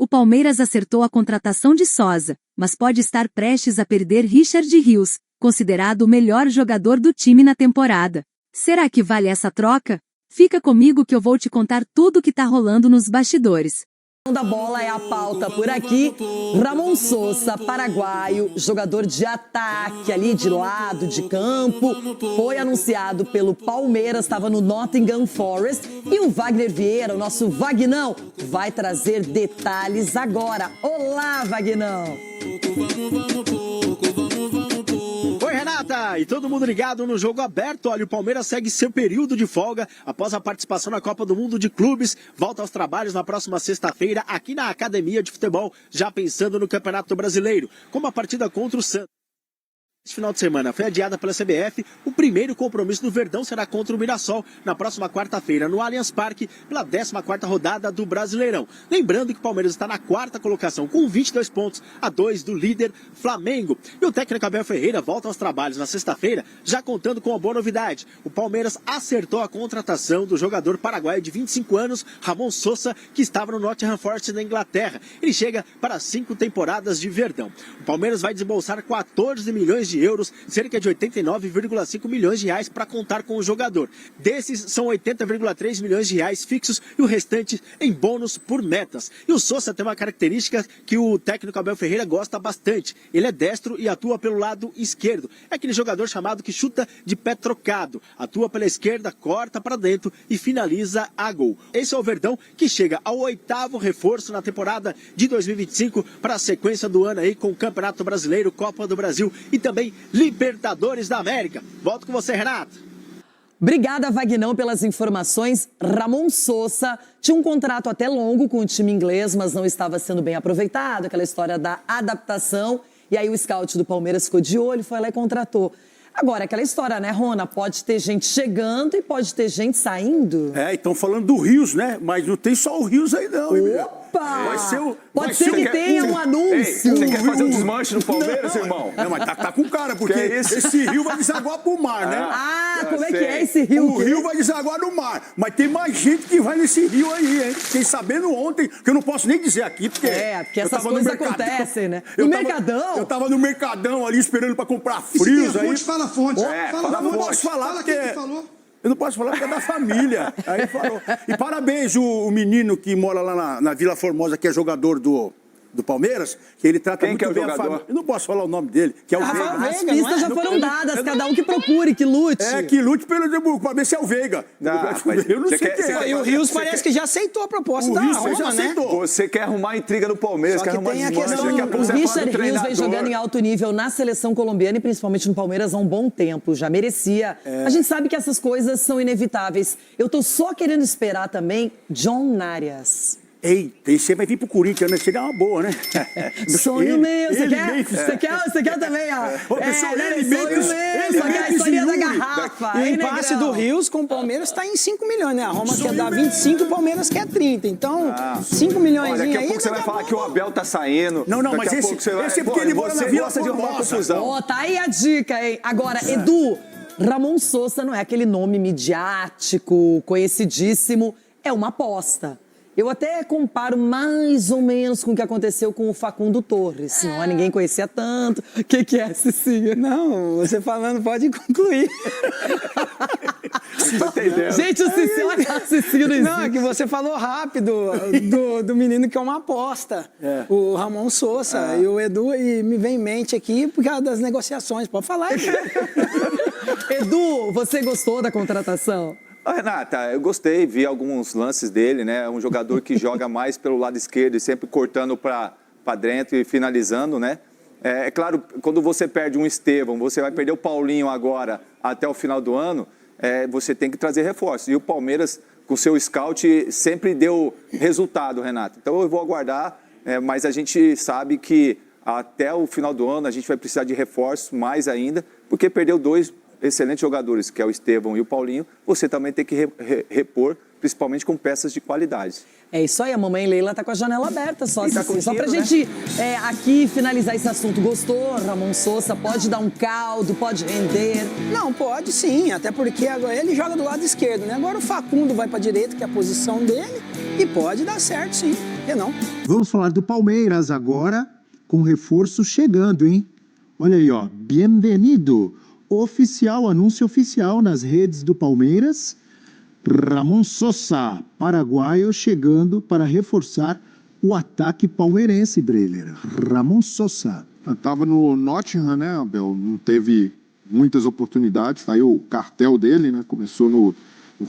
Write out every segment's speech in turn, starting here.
O Palmeiras acertou a contratação de Sosa, mas pode estar prestes a perder Richard Rios, considerado o melhor jogador do time na temporada. Será que vale essa troca? Fica comigo que eu vou te contar tudo o que tá rolando nos bastidores. Da bola é a pauta por aqui. Ramon Sosa, paraguaio, jogador de ataque ali de lado de campo, foi anunciado pelo Palmeiras, estava no Nottingham Forest, e o Wagner Vieira, o nosso Vagnão, vai trazer detalhes agora. Olá, Vagnão! Oi, Renata! E todo mundo ligado no Jogo Aberto. Olha, o Palmeiras segue seu período de folga após a participação na Copa do Mundo de Clubes. Volta aos trabalhos na próxima sexta-feira aqui na Academia de Futebol, já pensando no Campeonato Brasileiro, como a partida contra o Santos. Esse final de semana foi adiada pela CBF. O primeiro compromisso do Verdão será contra o Mirassol na próxima quarta-feira no Allianz Parque pela 14ª rodada do Brasileirão. Lembrando que o Palmeiras está na 4ª colocação com 22 pontos a 2 do líder Flamengo. E o técnico Abel Ferreira volta aos trabalhos na sexta-feira, já contando com uma boa novidade. O Palmeiras acertou a contratação do jogador paraguaio de 25 anos, Ramon Sosa, que estava no Nottingham Forest na Inglaterra. Ele chega para 5 temporadas de Verdão. O Palmeiras vai desembolsar 14 milhões de euros, cerca de 89,5 milhões de reais para contar com o jogador. Desses, são 80,3 milhões de reais fixos e o restante em bônus por metas. E o Sosa tem uma característica que o técnico Abel Ferreira gosta bastante. Ele é destro e atua pelo lado esquerdo. É aquele jogador chamado que chuta de pé trocado. Atua pela esquerda, corta para dentro e finaliza a gol. Esse é o Verdão, que chega ao 8º reforço na temporada de 2025 para a sequência do ano aí com o Campeonato Brasileiro, Copa do Brasil e também Libertadores da América. Volto com você, Renato. Obrigada, Vagnão, pelas informações. Ramon Sosa tinha um contrato até longo com o time inglês, mas não estava sendo bem aproveitado, aquela história da adaptação. E aí o scout do Palmeiras ficou de olho, foi lá e contratou. Agora, aquela história, né, Rona? Pode ter gente chegando e pode ter gente saindo. É, e estão falando do Rios, né? Mas não tem só o Rios aí, não. Opa! Vai ser o... Pode ser que tenha um anúncio. Você quer fazer um desmanche no Palmeiras, irmão? Não, mas tá com cara, porque esse rio vai desaguar pro mar, né? Como é que é esse rio? O rio vai desaguar no mar. Mas tem mais gente que vai nesse rio aí, hein? Fiquei sabendo ontem, que eu não posso nem dizer aqui, porque... porque essas coisas acontecem, né? No Mercadão? Eu tava no Mercadão ali, esperando pra comprar frios aí. Fala a fonte. Eu não posso falar porque... Eu não posso falar porque é da família. Aí falou. E parabéns o menino que mora lá na Vila Formosa, que é jogador do Palmeiras, que ele trata muito bem a família. Eu não posso falar o nome dele, que é o Veiga. As pistas já foram dadas, cada um que procure, que lute. Que lute para ver se é o Veiga. Eu não sei quem é. E o Rios parece que já aceitou a proposta da Roma, né? Você quer arrumar intriga no Palmeiras, quer arrumar desmanche. O Richard Rios vem jogando em alto nível na seleção colombiana e principalmente no Palmeiras há um bom tempo, já merecia. A gente sabe que essas coisas são inevitáveis. Eu tô só querendo esperar também John Narias. Eita, esse vai vir pro Corinthians, né? Seria uma boa, né? Sonho meu, você quer também, ó. Sonho meu, só que a história da garrafa. E o impasse do Rios com o Palmeiras está em 5 milhões, né? A Roma quer dar 25 e o Palmeiras quer 30. Então, 5 milhões aí... Daqui a pouco você vai falar que o Abel tá saindo. Não, mas esse é porque ele mora na Vila Formosa. Ó, tá aí a dica, hein? Agora, Edu, Ramon Sosa não é aquele nome midiático, conhecidíssimo. É uma aposta. Eu até comparo mais ou menos com o que aconteceu com o Facundo Torres. Não, ninguém conhecia tanto. O que é, Cicinha? Não, você falando pode concluir. Gente, o Cicinha, olha a Cicinha não existe. Não, é que você falou rápido do menino que é uma aposta. O Ramon Sosa e o Edu, e me vem em mente aqui por causa das negociações. Pode falar aí. Edu, você gostou da contratação? Renata, eu gostei, vi alguns lances dele, né? É um jogador que joga mais pelo lado esquerdo e sempre cortando para dentro e finalizando, né? É claro, quando você perde um Estevão, você vai perder o Paulinho agora até o final do ano, você tem que trazer reforços. E o Palmeiras, com seu scout, sempre deu resultado, Renata. Então eu vou aguardar, mas a gente sabe que até o final do ano a gente vai precisar de reforços mais ainda, porque perdeu 2 excelentes jogadores, que é o Estevão e o Paulinho, você também tem que repor, principalmente com peças de qualidade. É isso aí, a mamãe Leila tá com a janela aberta, só pra né? gente aqui finalizar esse assunto. Gostou, Ramon Sosa? Pode dar um caldo, pode render? Não, pode sim, até porque agora ele joga do lado esquerdo, né? Agora o Facundo vai pra direita, que é a posição dele, e pode dar certo sim. que não? Vamos falar do Palmeiras agora, com reforço chegando, hein? Olha aí, ó. Bem-vindo. Anúncio oficial nas redes do Palmeiras. Ramon Sosa, paraguaio, chegando para reforçar o ataque palmeirense, Breler. Ramon Sosa. Estava no Nottingham, né, Abel? Não teve muitas oportunidades. Saiu o cartel dele, né? Começou no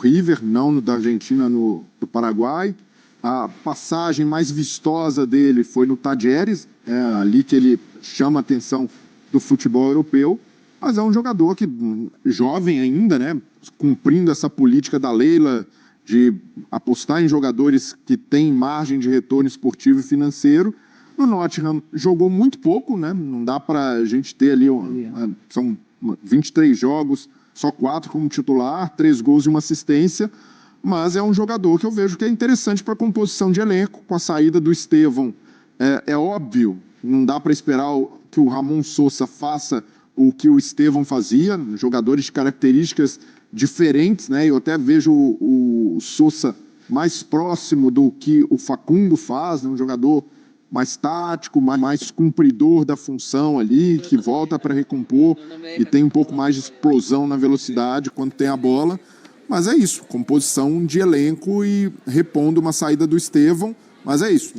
River, não no da Argentina, no Paraguai. A passagem mais vistosa dele foi no Tajeres, ali que ele chama a atenção do futebol europeu. Mas é um jogador que, jovem ainda, né, cumprindo essa política da Leila de apostar em jogadores que têm margem de retorno esportivo e financeiro. No Nottingham jogou muito pouco, né? Não dá para a gente ter ali, são 23 jogos, só 4 como titular, 3 gols e uma assistência, mas é um jogador que eu vejo que é interessante para a composição de elenco. Com a saída do Estevão, é óbvio, não dá para esperar que o Ramon Sosa faça o que o Estevão fazia, jogadores de características diferentes, né? Eu até vejo o Sosa mais próximo do que o Facundo faz, né? Um jogador mais tático, mais cumpridor da função ali, que volta para recompor e tem um pouco mais de explosão na velocidade quando tem a bola. Mas é isso, composição de elenco e repondo uma saída do Estevão, mas é isso,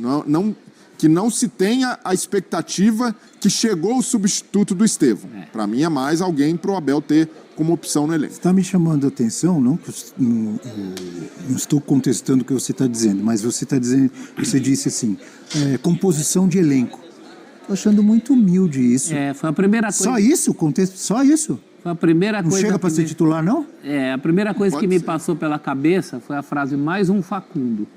que não se tenha a expectativa que chegou o substituto do Estevão. Para mim é mais alguém para o Abel ter como opção no elenco. Está me chamando a atenção, não estou contestando o que você está dizendo, mas você disse assim, composição de elenco. Estou achando muito humilde isso. Foi a primeira coisa. Só isso? Só isso? Foi a primeira coisa. Não chega para ser titular, não? A primeira coisa que me passou pela cabeça foi a frase mais um Facundo.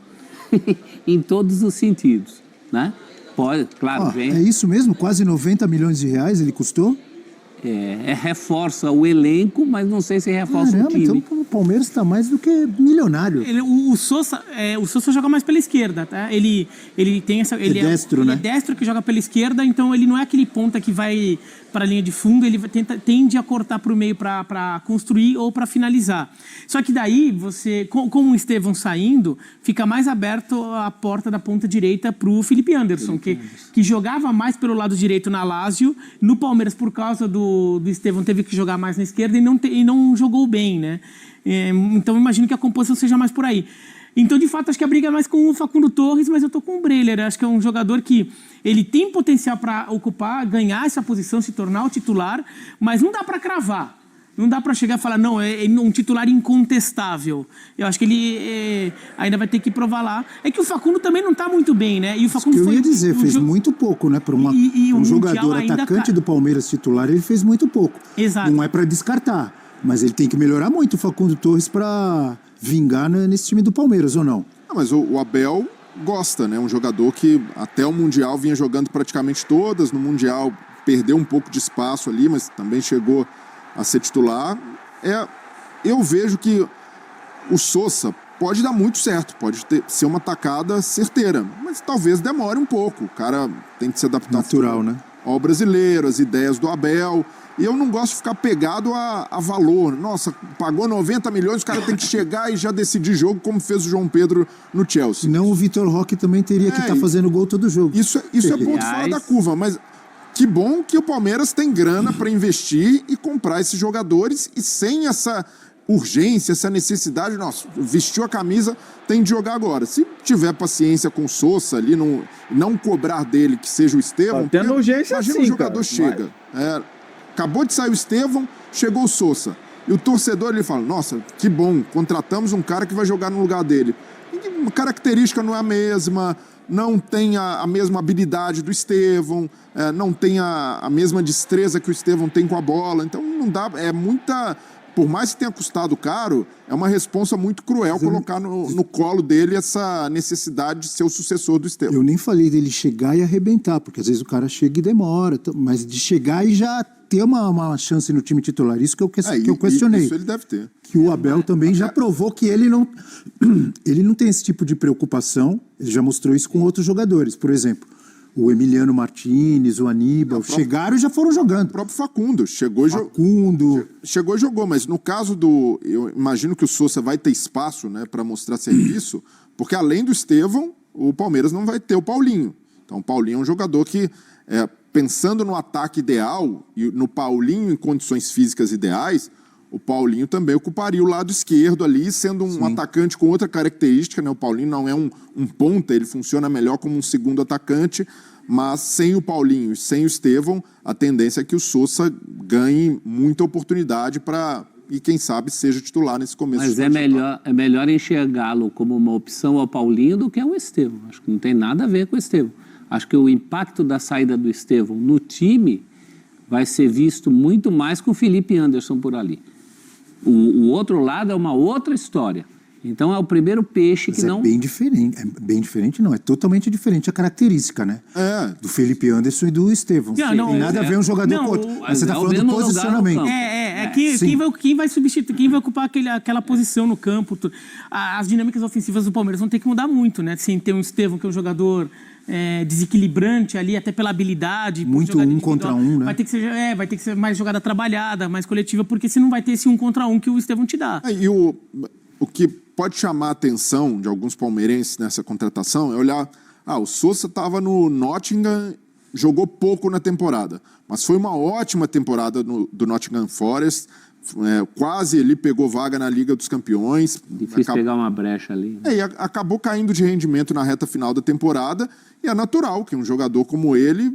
Em todos os sentidos, né? Pode, claro, vem. É isso mesmo? Quase 90 milhões de reais ele custou? Reforça o elenco, mas não sei se reforça o time. Então o Palmeiras está mais do que milionário. O Sosa joga mais pela esquerda, tá? Ele tem essa... Ele é destro, né? Ele é destro que joga pela esquerda, então ele não é aquele ponta que vai para a linha de fundo, ele tende a cortar para o meio para construir ou para finalizar. Só que daí, você, com o Estevão saindo, fica mais aberto a porta da ponta direita para o Felipe Anderson, que jogava mais pelo lado direito na Lazio. No Palmeiras, por causa do Estevão, teve que jogar mais na esquerda e não jogou bem, né? Então, imagino que a composição seja mais por aí. Então, de fato, acho que a briga é mais com o Facundo Torres, mas eu tô com o Breler. Acho que é um jogador que ele tem potencial para ocupar, ganhar essa posição, se tornar o titular, mas não dá para cravar. Não dá para chegar e falar, não, é um titular incontestável. Eu acho que ele ainda vai ter que provar lá. É que o Facundo também não tá muito bem, né? E o Facundo eu ia dizer, fez muito pouco, né? Para um jogador atacante do Palmeiras titular, ele fez muito pouco. Exato. Não é para descartar, mas ele tem que melhorar muito o Facundo Torres para vingar nesse time do Palmeiras, ou não? Mas o Abel gosta, né? Um jogador que até o Mundial vinha jogando praticamente todas. No Mundial perdeu um pouco de espaço ali, mas também chegou a ser titular. Eu vejo que o Sosa pode dar muito certo, pode ser uma tacada certeira, mas talvez demore um pouco. O cara tem que se adaptar natural, né? Ao brasileiro, as ideias do Abel. E eu não gosto de ficar pegado a valor. Nossa, pagou 90 milhões, o cara tem que chegar e já decidir jogo, como fez o João Pedro no Chelsea. Senão o Vitor Roque também teria que estar fazendo gol todo jogo. Isso é ponto fora da curva, mas que bom que o Palmeiras tem grana para investir e comprar esses jogadores e sem essa urgência, essa necessidade, nossa, vestiu a camisa, tem de jogar agora. Se tiver paciência com o Sosa ali, não cobrar dele que seja o Estevão, tendo urgência, imagina sim, o jogador cara, chega. Acabou de sair o Estevão, chegou o Sosa. E o torcedor ele fala, nossa, que bom, contratamos um cara que vai jogar no lugar dele. E a característica não é a mesma, não tem a mesma habilidade do Estevão, não tem a mesma destreza que o Estevão tem com a bola. Então não dá, por mais que tenha custado caro, é uma responsa muito cruel colocar no colo dele essa necessidade de ser o sucessor do Estevão. Eu nem falei dele chegar e arrebentar, porque às vezes o cara chega e demora, mas de chegar e já ter uma chance no time titular, isso que eu questionei. Isso ele deve ter. Que o Abel também já provou que ele não tem esse tipo de preocupação, ele já mostrou isso com outros jogadores, por exemplo. O Emiliano Martínez, o Aníbal, chegaram e já foram jogando. O próprio Facundo chegou e jogou, mas no caso eu imagino que o Sosa vai ter espaço, né, para mostrar serviço, porque além do Estevão, o Palmeiras não vai ter o Paulinho. Então o Paulinho é um jogador que, pensando no ataque ideal e no Paulinho em condições físicas ideais, o Paulinho também ocuparia o lado esquerdo ali, sendo um atacante com outra característica, né? O Paulinho não é um ponta, ele funciona melhor como um segundo atacante, mas sem o Paulinho e sem o Estevão, a tendência é que o Sousa ganhe muita oportunidade e quem sabe seja titular nesse começo. Mas é melhor enxergá-lo como uma opção ao Paulinho do que ao Estevão. Acho que não tem nada a ver com o Estevão. Acho que o impacto da saída do Estevão no time vai ser visto muito mais com o Felipe Anderson por ali. O outro lado é uma outra história. Então é o primeiro peixe que não... É bem diferente não, é totalmente diferente a característica, né? Do Felipe Anderson e do Estevão. Tem nada a ver um jogador com outro. Mas você está falando do posicionamento. Quem vai substituir, quem vai ocupar aquela posição no campo. As dinâmicas ofensivas do Palmeiras vão ter que mudar muito, né? Sem ter um Estevão, que é um jogador desequilibrante ali, até pela habilidade. Muito um contra um, né? Vai ter que ser mais jogada trabalhada, mais coletiva, porque você não vai ter esse um contra um que o Estevão te dá. E o que pode chamar a atenção de alguns palmeirenses nessa contratação é olhar... o Sousa estava no Nottingham, jogou pouco na temporada, mas foi uma ótima temporada do Nottingham Forest, quase ele pegou vaga na Liga dos Campeões. Difícil pegar uma brecha ali. E acabou caindo de rendimento na reta final da temporada, e é natural que um jogador como ele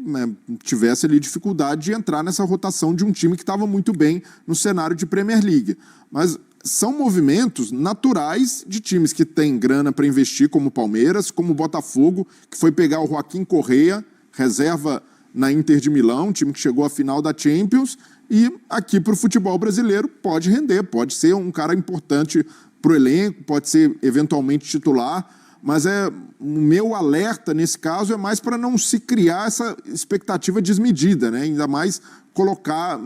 tivesse ali dificuldade de entrar nessa rotação de um time que estava muito bem no cenário de Premier League. Mas são movimentos naturais de times que têm grana para investir, como o Palmeiras, como o Botafogo, que foi pegar o Joaquim Correa, reserva na Inter de Milão, um time que chegou à final da Champions, e aqui para o futebol brasileiro pode render, pode ser um cara importante para o elenco, pode ser eventualmente titular, mas o meu alerta nesse caso é mais para não se criar essa expectativa desmedida, né? Ainda mais colocar,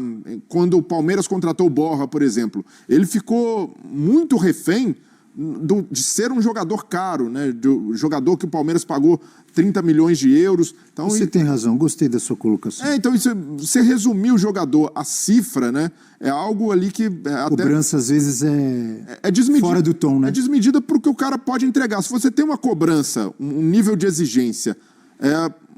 quando o Palmeiras contratou o Borja, por exemplo, ele ficou muito refém de ser um jogador caro, né? Do jogador que o Palmeiras pagou 30 milhões de euros. Então, você tem razão, gostei da sua colocação. Então, você resumir o jogador, a cifra, né? É algo ali que... A cobrança, às vezes, é fora do tom, né? É desmedida para o que o cara pode entregar. Se você tem uma cobrança, um nível de exigência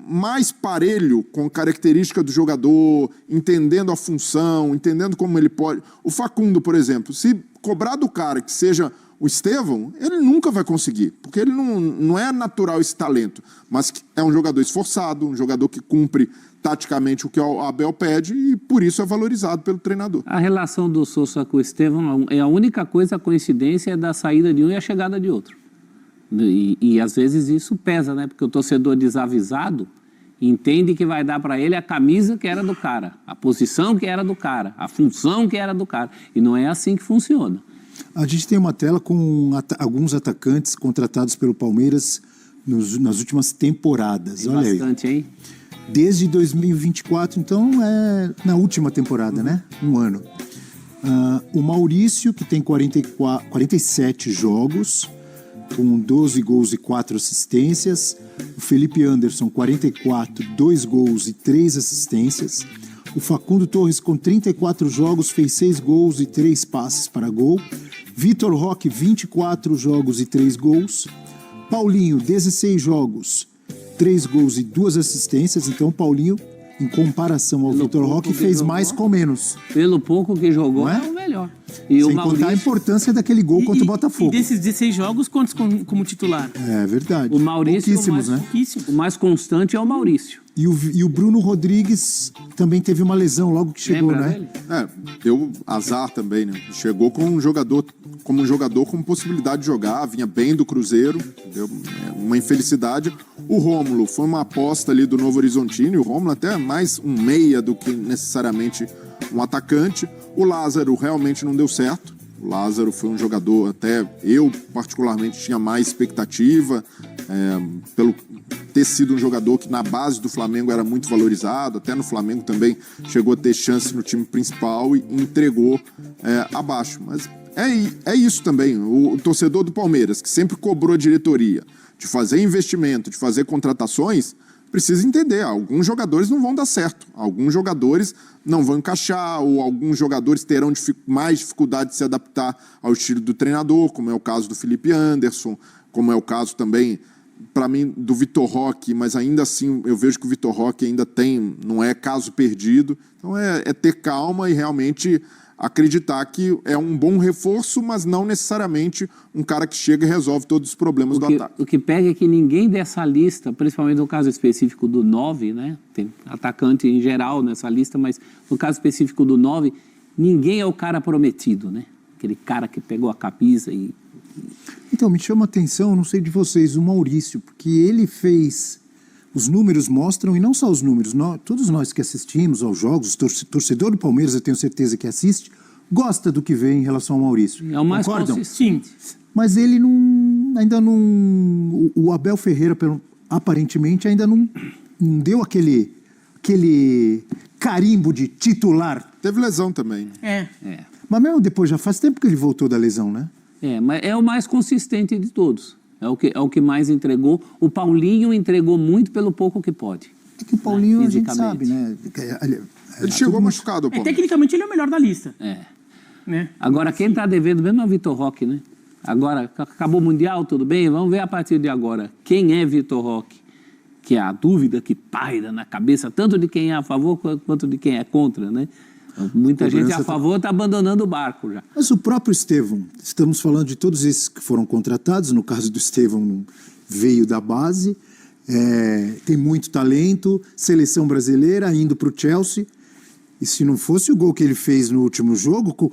mais parelho com característica do jogador, entendendo a função, entendendo como ele pode... O Facundo, por exemplo, se cobrar do cara que seja o Estevão, ele nunca vai conseguir, porque ele não é natural esse talento, mas é um jogador esforçado, um jogador que cumpre taticamente o que o Abel pede e por isso é valorizado pelo treinador. A relação do Sousa com o Estevão é a única coisa, a coincidência é da saída de um e a chegada de outro. E às vezes isso pesa, né? Porque o torcedor desavisado entende que vai dar para ele a camisa que era do cara, a posição que era do cara, a função que era do cara. E não é assim que funciona. A gente tem uma tela com alguns atacantes contratados pelo Palmeiras nas últimas temporadas. Tem olha bastante, aí. Hein? Desde 2024, então é na última temporada, né? Um ano. O Maurício, que tem 47 jogos, com 12 gols e 4 assistências. O Felipe Anderson, 44, 2 gols e 3 assistências. O Facundo Torres, com 34 jogos, fez 6 gols e 3 passes para gol. Vitor Roque, 24 jogos e 3 gols. Paulinho, 16 jogos, 3 gols e 2 assistências. Então, Paulinho, em comparação ao Vitor Roque, fez mais com menos. Pelo pouco que jogou, é o melhor. E sem contar a importância daquele gol contra o Botafogo. E desses 16 jogos, quantos como titular? É verdade. O Maurício, pouquíssimos, né? O mais constante é o Maurício. E o Bruno Rodrigues também teve uma lesão logo que chegou, lembra né? Dele? Deu azar também, né? Chegou como um jogador com possibilidade de jogar, vinha bem do Cruzeiro, deu uma infelicidade. O Rômulo foi uma aposta ali do Novo Horizontino, e o Rômulo até mais um meia do que necessariamente um atacante. O Lázaro realmente não deu certo. O Lázaro foi um jogador, até eu particularmente tinha mais expectativa, pelo ter sido um jogador que na base do Flamengo era muito valorizado, até no Flamengo também chegou a ter chance no time principal e entregou abaixo. Mas é isso também, o torcedor do Palmeiras, que sempre cobrou a diretoria de fazer investimento, de fazer contratações, precisa entender, alguns jogadores não vão dar certo, alguns jogadores não vão encaixar, ou alguns jogadores terão mais dificuldade de se adaptar ao estilo do treinador, como é o caso do Felipe Anderson, como é o caso também para mim, do Vitor Roque, mas ainda assim eu vejo que o Vitor Roque ainda não é caso perdido. Então é ter calma e realmente acreditar que é um bom reforço, mas não necessariamente um cara que chega e resolve todos os problemas do ataque. O que pega é que ninguém dessa lista, principalmente no caso específico do 9, né? Tem atacante em geral nessa lista, mas no caso específico do 9, ninguém é o cara prometido, né? Aquele cara que pegou a camisa e... Então, me chama a atenção, não sei de vocês, o Maurício, porque ele fez... Os números mostram, e não só os números, todos nós que assistimos aos jogos, torcedor do Palmeiras, eu tenho certeza que assiste, gosta do que vê em relação ao Maurício. É o mais Concordam? consistente. Mas ele ainda não... O Abel Ferreira, aparentemente, ainda não deu aquele carimbo de titular. Teve lesão também. Mas mesmo depois, já faz tempo que ele voltou da lesão, né? Mas é o mais consistente de todos. É o que mais entregou. O Paulinho entregou muito pelo pouco que pode. É que o Paulinho, a gente sabe, né? Ele chegou machucado, Paulo. Tecnicamente ele é o melhor da lista. Né? Agora, quem está devendo mesmo é o Vitor Roque, né? Agora, acabou o Mundial, tudo bem? Vamos ver a partir de agora. Quem é Vitor Roque? Que é a dúvida que paira na cabeça, tanto de quem é a favor quanto de quem é contra, né? Muita gente a favor está abandonando o barco já. Mas o próprio Estevão, estamos falando de todos esses que foram contratados, no caso do Estevão veio da base, tem muito talento, seleção brasileira, indo para o Chelsea, e se não fosse o gol que ele fez no último jogo, com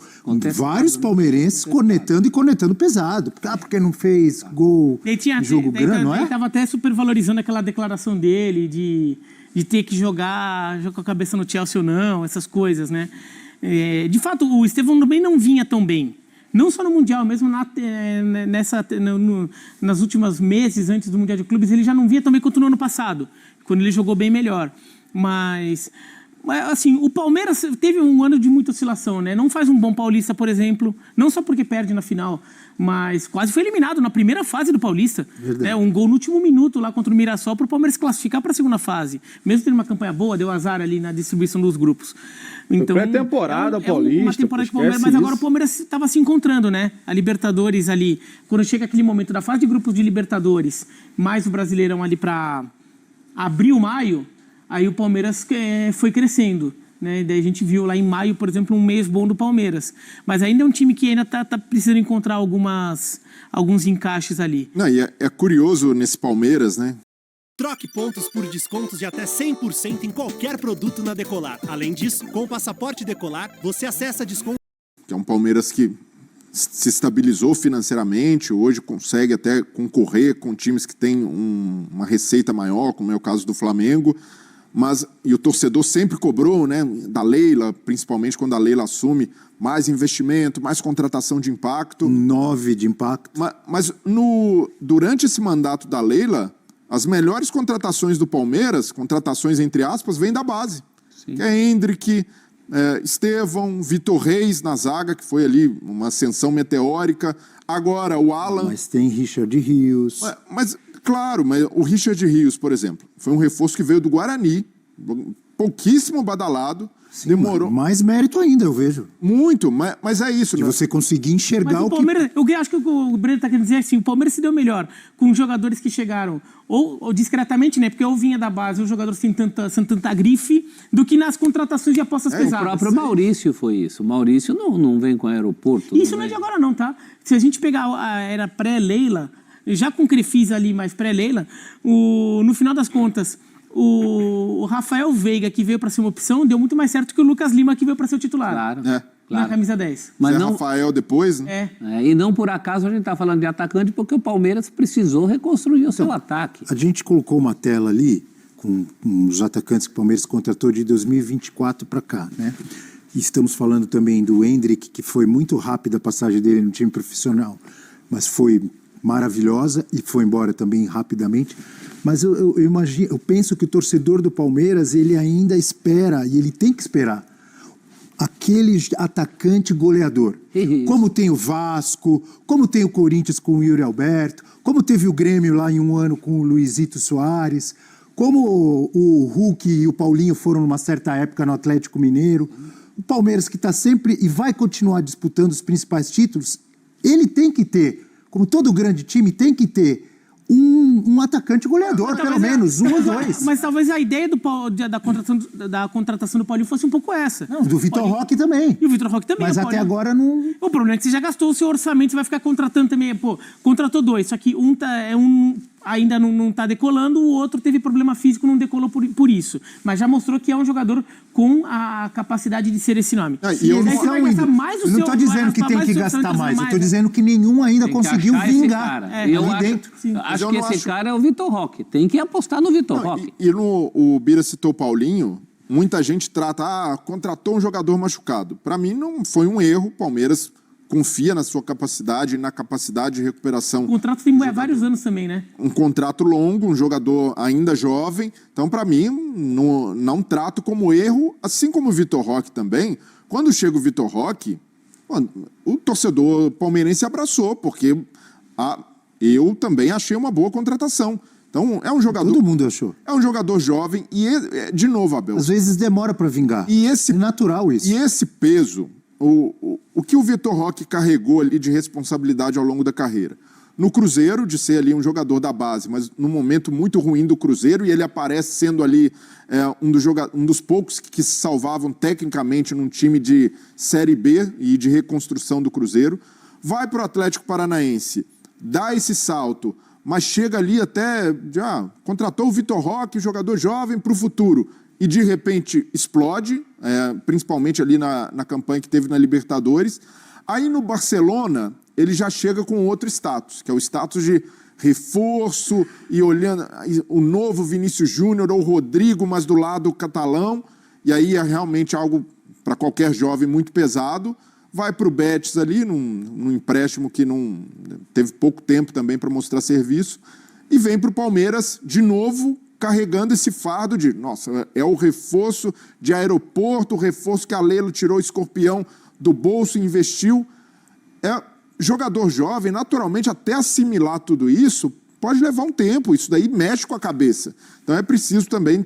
vários palmeirenses cornetando pesado, porque não fez gol em jogo grande, não é? Ele estava até supervalorizando aquela declaração dele de ter que jogar com a cabeça no Chelsea ou não, essas coisas, né? De fato, o Estevão também não vinha tão bem. Não só no Mundial, mesmo nas últimas meses antes do Mundial de Clubes, ele já não vinha tão bem quanto no ano passado, quando ele jogou bem melhor. Mas assim, o Palmeiras teve um ano de muita oscilação, né? Não faz um bom Paulista, por exemplo, não só porque perde na final, mas quase foi eliminado na primeira fase do Paulista. Né? Um gol no último minuto lá contra o Mirassol para o Palmeiras classificar para a segunda fase. Mesmo tendo uma campanha boa, deu azar ali na distribuição dos grupos. Então, pré-temporada Paulista. Uma temporada de Palmeiras, mas agora o Palmeiras estava se encontrando, né? A Libertadores ali, quando chega aquele momento da fase de grupos de Libertadores, mais o Brasileirão ali para abril, maio, aí o Palmeiras foi crescendo. Né? Daí a gente viu lá em maio, por exemplo, um mês bom do Palmeiras. Mas ainda é um time que ainda tá precisando encontrar alguns encaixes ali. Não, e é curioso nesse Palmeiras, né? Troque pontos por descontos de até 100% em qualquer produto na Decolar. Além disso, com o passaporte Decolar, você acessa desconto. Que é um Palmeiras que se estabilizou financeiramente, hoje consegue até concorrer com times que têm uma receita maior, como é o caso do Flamengo. E o torcedor sempre cobrou, né, da Leila, principalmente quando a Leila assume, mais investimento, mais contratação de impacto. 9 de impacto. Mas durante esse mandato da Leila, as melhores contratações do Palmeiras, contratações entre aspas, vêm da base. Sim. Que é Hendrick, Estevão, Vitor Reis na zaga, que foi ali uma ascensão meteórica. Agora o Alan... Mas tem Richard Rios. Claro, mas o Richard Rios, por exemplo, foi um reforço que veio do Guarani, pouquíssimo badalado, Sim, demorou. Mais mérito ainda, eu vejo. Muito, mas é isso. De você conseguir enxergar mas o Palmeiras, eu acho que o Breno está querendo dizer assim, o Palmeiras se deu melhor com jogadores que chegaram, ou discretamente, né? Porque ou vinha da base, o jogador sem tanta grife, do que nas contratações de apostas pesadas. O próprio Maurício foi isso. O Maurício não vem com o aeroporto. Isso não é de agora não, tá? Se a gente pegar a era pré-Leila, já com Crefisa ali, mas pré-Leila, no final das contas, o Rafael Veiga, que veio para ser uma opção, deu muito mais certo que o Lucas Lima, que veio para ser o titular. Claro. Na camisa 10. Mas não... Rafael depois, né? E não por acaso a gente está falando de atacante, porque o Palmeiras precisou reconstruir o seu ataque. A gente colocou uma tela ali com os atacantes que o Palmeiras contratou de 2024 para cá, né? E estamos falando também do Hendrick, que foi muito rápida a passagem dele no time profissional, mas foi maravilhosa e foi embora também rapidamente. Mas eu penso que o torcedor do Palmeiras, ele ainda espera, e ele tem que esperar, aquele atacante goleador. Como tem o Vasco, como tem o Corinthians com o Yuri Alberto, como teve o Grêmio lá em um ano com o Luizito Soares, como o Hulk e o Paulinho foram numa certa época no Atlético Mineiro. O Palmeiras, que está sempre e vai continuar disputando os principais títulos, ele tem que ter, como todo grande time, tem que ter um atacante goleador, pelo menos, um ou dois. Mas talvez a ideia da contratação do Paulinho fosse um pouco essa. Não, do Vitor Roque também. E o Vitor Roque também. Mas até agora não... O problema é que você já gastou o seu orçamento, você vai ficar contratando também. Pô, contratou 2, só que ainda não tá decolando, o outro teve problema físico, não decolou por isso. Mas já mostrou que é um jogador com a capacidade de ser esse nome. E eu não estou dizendo que tem que gastar mais, eu estou dizendo que nenhum ainda conseguiu vingar ali dentro. Acho que esse cara é o Vitor Roque. Tem que apostar no Vitor Roque. O Bira citou o Paulinho. Muita gente trata, contratou um jogador machucado. Para mim, não foi um erro. O Palmeiras confia na sua capacidade, na capacidade de recuperação. O contrato tem vários anos também, né? Um contrato longo, um jogador ainda jovem. Então, para mim, não trato como erro, assim como o Vitor Roque também. Quando chega o Vitor Roque, o torcedor palmeirense abraçou, porque eu também achei uma boa contratação. Então, é um jogador... Todo mundo achou. É um jogador jovem e, de novo, Abel... Às vezes demora para vingar. É natural isso. E esse peso... O que o Vitor Roque carregou ali de responsabilidade ao longo da carreira? No Cruzeiro, de ser ali um jogador da base, mas num momento muito ruim do Cruzeiro, e ele aparece sendo ali um dos poucos que se salvavam tecnicamente num time de Série B e de reconstrução do Cruzeiro. Vai para o Atlético Paranaense, dá esse salto, mas chega ali até... contratou o Vitor Roque, jogador jovem, para o futuro. E de repente explode, principalmente ali na campanha que teve na Libertadores. Aí no Barcelona, ele já chega com outro status, que é o status de reforço, e olhando o novo Vinícius Júnior ou Rodrigo, mas do lado catalão, e aí é realmente algo para qualquer jovem muito pesado. Vai para o Betis ali, num empréstimo que não teve pouco tempo também para mostrar serviço, e vem para o Palmeiras de novo, carregando esse fardo de, nossa, é o reforço de aeroporto, o reforço que a Leila tirou o escorpião do bolso e investiu. Jogador jovem, naturalmente, até assimilar tudo isso, pode levar um tempo, isso daí mexe com a cabeça. Então é preciso também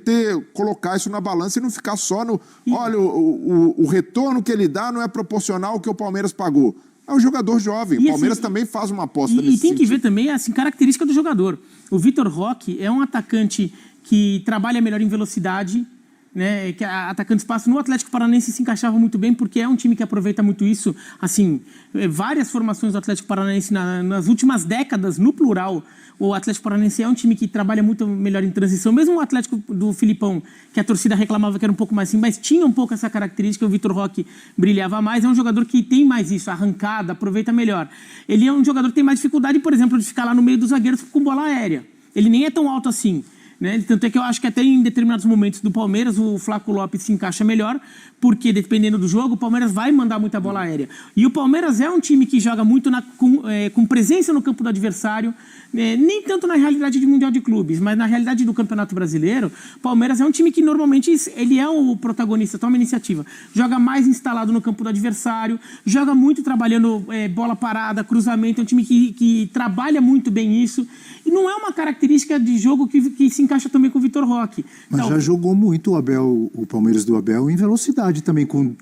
colocar isso na balança e não ficar só no... Olha, o retorno que ele dá não é proporcional ao que o Palmeiras pagou. É um jogador jovem, o Palmeiras também faz uma aposta nesse sentido. E tem que ver também a característica do jogador. O Vitor Roque é um atacante que trabalha melhor em velocidade, né, que atacando espaço. No Atlético Paranaense se encaixava muito bem, porque é um time que aproveita muito isso. Assim, várias formações do Atlético Paranaense nas últimas décadas, no plural, o Atlético Paranaense é um time que trabalha muito melhor em transição. Mesmo o Atlético do Filipão, que a torcida reclamava que era um pouco mais assim, mas tinha um pouco essa característica, o Vitor Roque brilhava mais. É um jogador que tem mais isso, arrancada, aproveita melhor. Ele é um jogador que tem mais dificuldade, por exemplo, de ficar lá no meio dos zagueiros com bola aérea. Ele nem é tão alto assim. Né? Tanto é que eu acho que até em determinados momentos do Palmeiras o Flaco Lopes se encaixa melhor, porque dependendo do jogo o Palmeiras vai mandar muita bola aérea. E o Palmeiras é um time que joga muito com presença no campo do adversário, nem tanto na realidade de Mundial de Clubes, mas na realidade do Campeonato Brasileiro. O Palmeiras é um time que normalmente ele é o protagonista, toma iniciativa, joga mais instalado no campo do adversário, joga muito trabalhando bola parada, cruzamento. É um time que trabalha muito bem isso, e não é uma característica de jogo que se encaixa também com o Vitor Roque. Mas já jogou muito o Palmeiras do Abel em velocidade também, com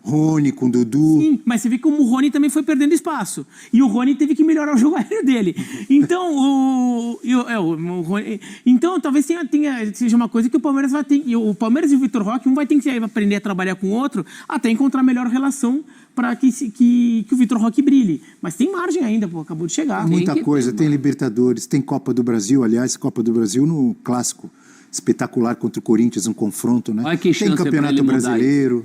Rony, com Dudu. Sim, mas você vê como o Rony também foi perdendo espaço. E o Rony teve que melhorar o jogo aéreo dele. Então, então talvez seja uma coisa que o Palmeiras vai ter. O Palmeiras e o Vitor Roque, um vai ter que aprender a trabalhar com o outro, até encontrar melhor relação para que o Vitor Roque brilhe. Mas tem margem ainda, acabou de chegar. Muita coisa, tem Libertadores, tem Copa do Brasil, aliás, Copa do Brasil no clássico espetacular contra o Corinthians, um confronto, né? Tem Campeonato Brasileiro.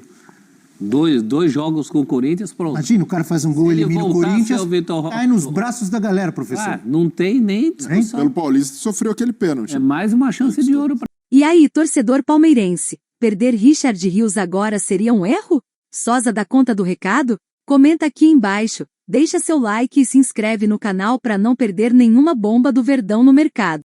Dois jogos com o Corinthians, pronto. Imagina, o cara faz um gol, elimina o Corinthians, cai nos braços da galera, professor. Não tem nem discussão. Pelo Paulista sofreu aquele pênalti. É mais uma chance de ouro. E aí, torcedor palmeirense, perder Richard Rios agora seria um erro? Sosa dá conta do recado? Comenta aqui embaixo, deixa seu like e se inscreve no canal para não perder nenhuma bomba do Verdão no mercado.